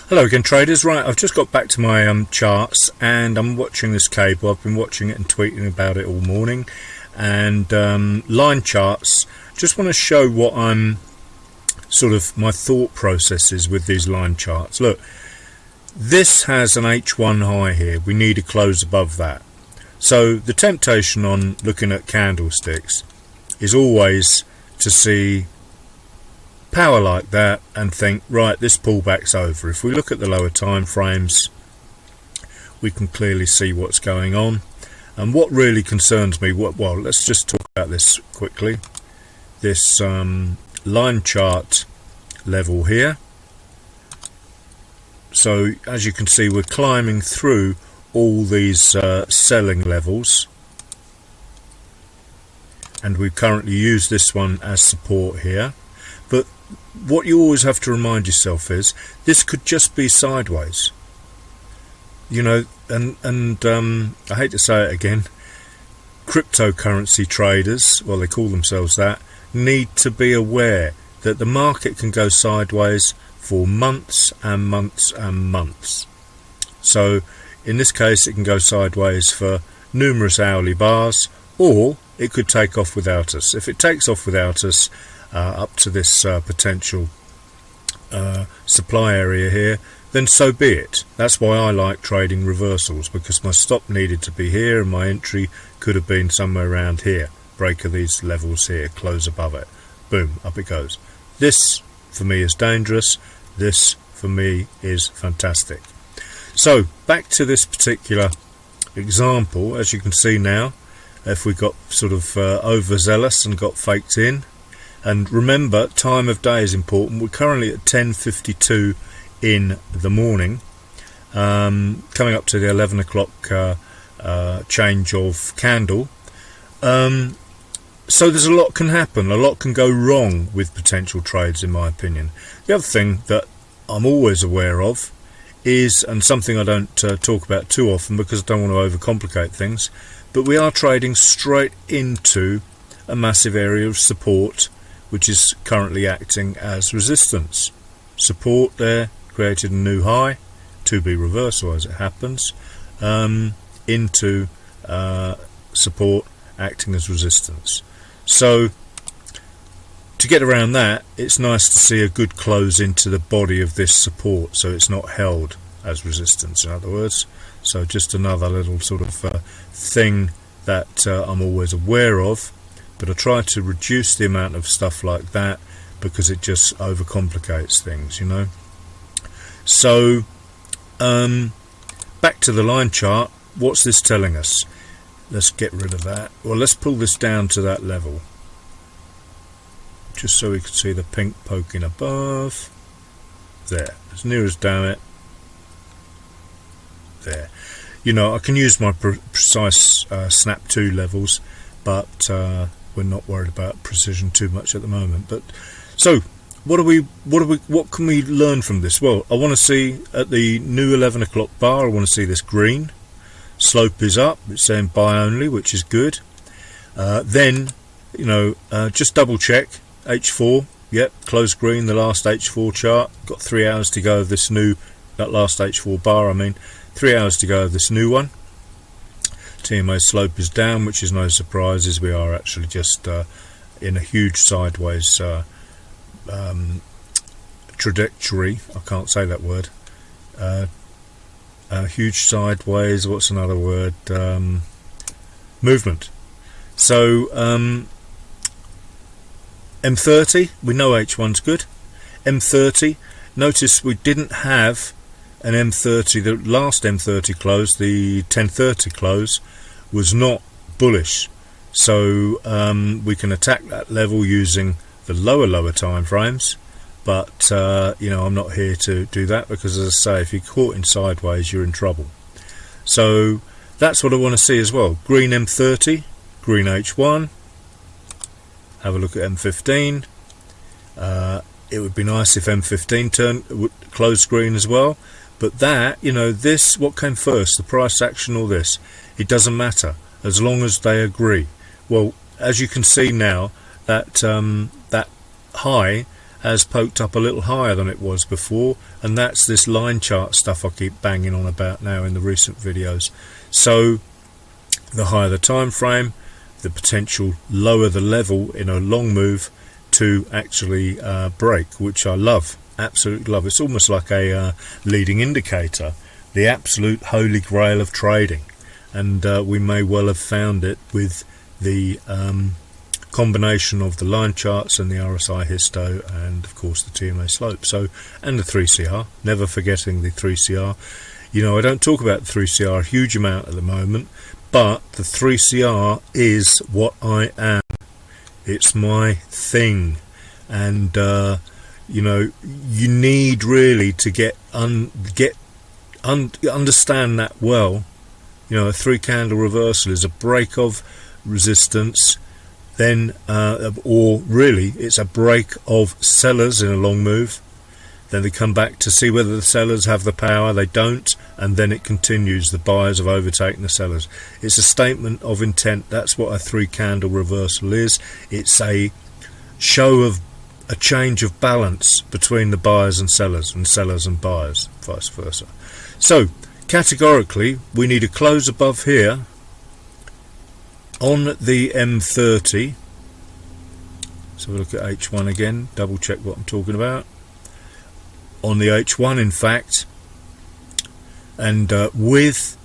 Hello again, traders. Right, I've just got back to my charts and I'm watching this cable. I've been watching it and tweeting about it all morning. And line charts, just want to show what I'm sort of my thought processes with these line charts. Look, this has an H1 high here. We need a close above that. So the temptation on looking at candlesticks is always to see power like that and think, right, this pullback's over. If we look at the lower time frames, we can clearly see what's going on. And what really concerns me, well, let's just talk about this quickly. This line chart level here. So as you can see, we're climbing through all these selling levels, and we currently use this one as support here. But what you always have to remind yourself is this could just be sideways, you know. And I hate to say it again, cryptocurrency traders, well, they call themselves that, need to be aware that the market can go sideways for months and months and months. So in this case, it can go sideways for numerous hourly bars, or it could take off without us. If it takes off without us up to this potential supply area here, then so be it. That's why I like trading reversals, because my stop needed to be here and my entry could have been somewhere around here. Break of these levels here, close above it, boom, up it goes. This for me is dangerous. This for me is fantastic. So back to this particular example. As you can see now, if we got sort of overzealous and got faked in, and remember, time of day is important. We're currently at 10:52 in the morning, coming up to the 11 o'clock change of candle. So there's a lot can happen, a lot can go wrong with potential trades, in my opinion. The other thing that I'm always aware of is, and something I don't talk about too often because I don't want to overcomplicate things, but we are trading straight into a massive area of support, which is currently acting as resistance. Support there created a new high, to be reversal as it happens, into support acting as resistance. So to get around that, it's nice to see a good close into the body of this support, so it's not held as resistance, in other words. So just another little sort of thing that I'm always aware of, but I try to reduce the amount of stuff like that because it just overcomplicates things, you know. So back to the line chart. What's this telling us? Let's get rid of that. Well, let's pull this down to that level, just so we can see the pink poking above. There, as near as damn it. There. You know, I can use my precise snap 2 levels, but we're not worried about precision too much at the moment. But so what can we learn from this? Well, I want to see at the new 11 o'clock bar, I want to see this green. Slope is up, it's saying buy only, which is good. Then, you know, just double check H4. Yep, close green, the last H4 chart. Got 3 hours to go of this new, that last H4 bar, I mean. 3 hours to go of this new one. TMA slope is down, which is no surprise, as we are actually just in a huge sideways trajectory. I can't say that word. Huge sideways, what's another word, movement. So M30, we know H1's good. M30, notice we didn't have an M30, the last M30 close, the 10:30 close, was not bullish. So we can attack that level using the lower time frames. But you know, I'm not here to do that, because as I say, if you're caught in sideways, you're in trouble. So that's what I want to see as well. Green M30, green H1. Have a look at M15. It would be nice if M15 would close green as well. But that, you know, this, what came first, the price action or this? It doesn't matter as long as they agree. Well, as you can see now, that that high has poked up a little higher than it was before, and that's this line chart stuff I keep banging on about now in the recent videos. So the higher the time frame, the potential lower the level in a long move to actually break, which I love, absolutely love. It's almost like a leading indicator, the absolute holy grail of trading, and we may well have found it with the combination of the line charts and the RSI-Histo, and of course the TMA slope, so, and the 3CR, never forgetting the 3CR. You know, I don't talk about the 3CR a huge amount at the moment, but the 3CR is what I am. It's my thing, and you know, you need really to understand that well. You know, a 3-candle reversal is a break of resistance, then or really it's a break of sellers in a long move. Then they come back to see whether the sellers have the power. They don't, and then it continues. The buyers have overtaken the sellers. It's a statement of intent. That's what a 3-candle reversal is. It's a show of a change of balance between the buyers and sellers and buyers, vice versa. So categorically we need a close above here on the M30. Let's have a look at H1 again, double check what I'm talking about. On the H1, in fact, and with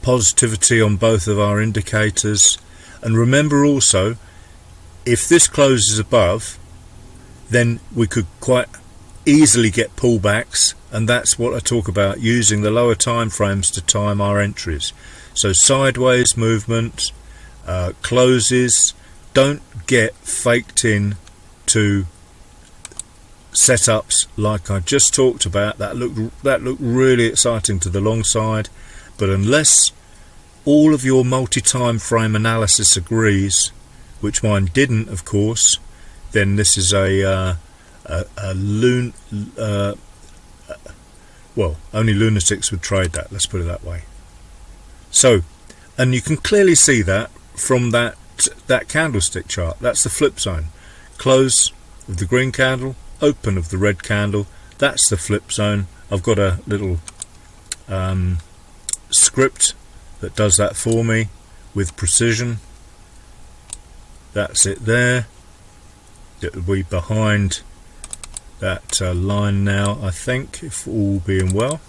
positivity on both of our indicators. And remember also, if this closes above, then we could quite easily get pullbacks, and that's what I talk about, using the lower time frames to time our entries. So sideways movement, closes, don't get faked in to setups like I just talked about. That looked really exciting to the long side, but unless all of your multi-time frame analysis agrees, which mine didn't, of course, then this is well, only lunatics would trade that, let's put it that way. So, and you can clearly see that from that candlestick chart. That's the flip zone. Close of the green candle, open of the red candle, that's the flip zone. I've got a little script that does that for me with precision. That's it there. It will be behind that line now, I think, if all being well.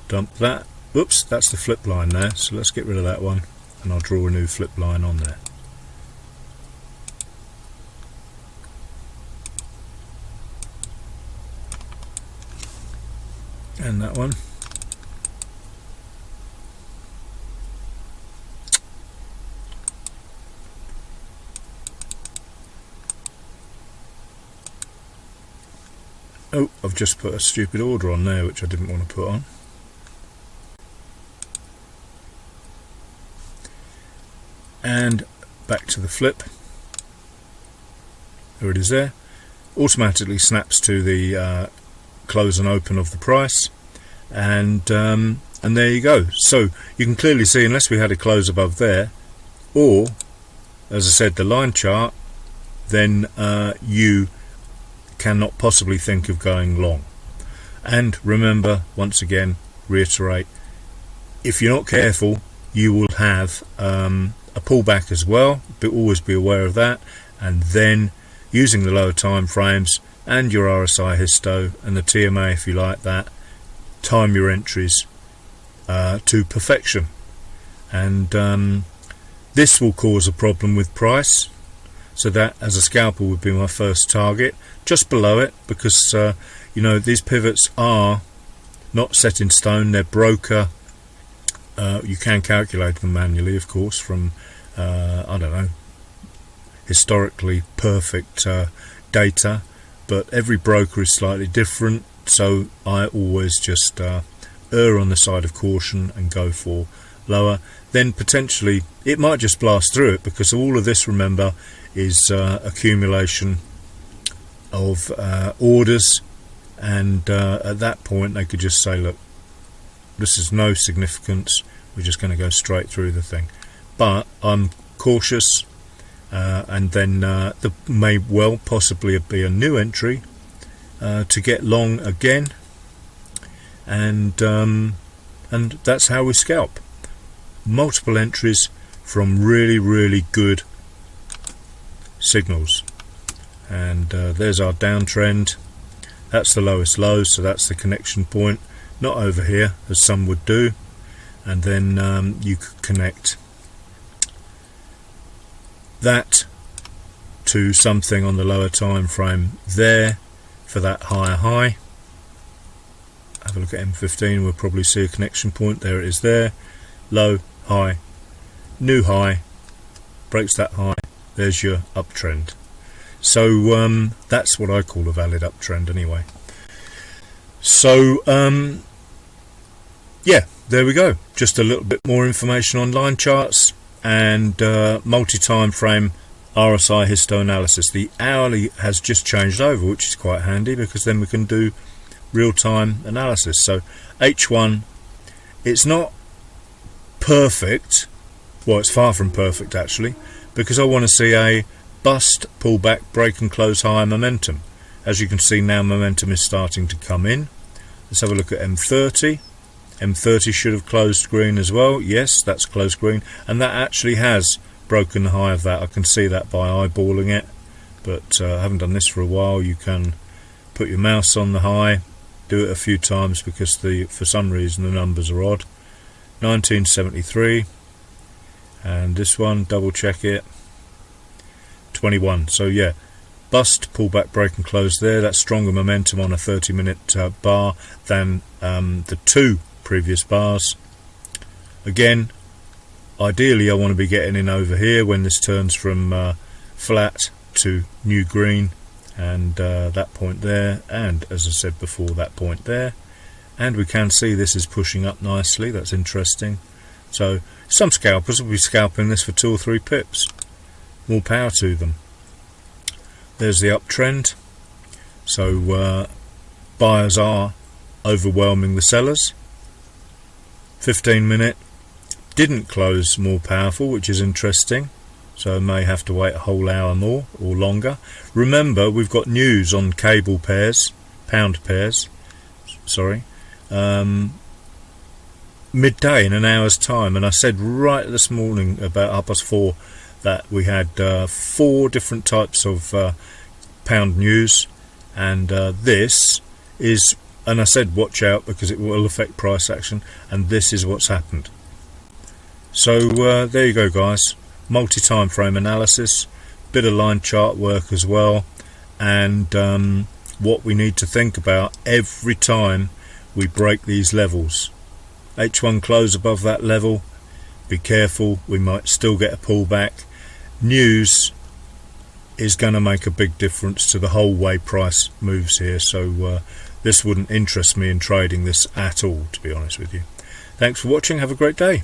Dump that. Whoops, that's the flip line there, so let's get rid of that one and I'll draw a new flip line on there. And that one. Oh, I've just put a stupid order on there which I didn't want to put on. And back to the flip. There it is there. Automatically snaps to the close and open of the price, and there you go. So you can clearly see, unless we had a close above there, or as I said, the line chart, then you cannot possibly think of going long. And remember, once again, reiterate, if you're not careful, you will have a pullback as well, but always be aware of that. And then using the lower time frames and your RSI-Histo and the TMA, if you like that, time your entries to perfection. And this will cause a problem with price, so that as a scalper would be my first target, just below it, because you know, these pivots are not set in stone, they're broker. You can calculate them manually, of course, from I don't know, historically perfect data, but every broker is slightly different, so I always just err on the side of caution and go for lower. Then potentially it might just blast through it, because all of this, remember, is accumulation of orders, and at that point they could just say, look, this is no significance, we're just going to go straight through the thing. But I'm cautious, and then there may well possibly be a new entry to get long again, and that's how we scalp. Multiple entries from really good signals. And there's our downtrend. That's the lowest low, so that's the connection point, not over here as some would do. And then you could connect that to something on the lower time frame there for that higher high. Have a look at M15, we'll probably see a connection point. There it is there. Low, high, new high, breaks that high, there's your uptrend. So that's what I call a valid uptrend anyway. So yeah, there we go. Just a little bit more information on line charts and multi-time frame RSI analysis. The hourly has just changed over, which is quite handy because then we can do real-time analysis. So H1, it's not perfect, well, it's far from perfect actually, because I want to see a bust, pullback, break and close higher momentum. As you can see now, momentum is starting to come in. Let's have a look at M30. M30 should have closed green as well. Yes, that's closed green, and that actually has broken the high of that. I can see that by eyeballing it, but I haven't done this for a while. You can put your mouse on the high, do it a few times because for some reason the numbers are odd. 1973, and this one, double check it, 21. So yeah, bust, pullback, break and close there. That's stronger momentum on a 30-minute bar than the two previous bars. Again, ideally I want to be getting in over here when this turns from flat to new green, and that point there, and as I said before, that point there. And we can see this is pushing up nicely. That's interesting. So some scalpers will be scalping this for 2 or 3 pips. More power to them. There's the uptrend. So buyers are overwhelming the sellers. 15-minute didn't close more powerful, which is interesting. So I may have to wait a whole hour more or longer. Remember, we've got news on cable pairs, pound pairs, sorry, midday in an hour's time. And I said right this morning about 4:30 that we had 4 different types of pound news, and this is, and I said watch out because it will affect price action, and this is what's happened. So there you go guys, multi-time frame analysis, bit of line chart work as well, and what we need to think about every time we break these levels. H1 close above that level, be careful, we might still get a pullback. News is going to make a big difference to the whole way price moves here, so this wouldn't interest me in trading this at all, to be honest with you. Thanks for watching, have a great day.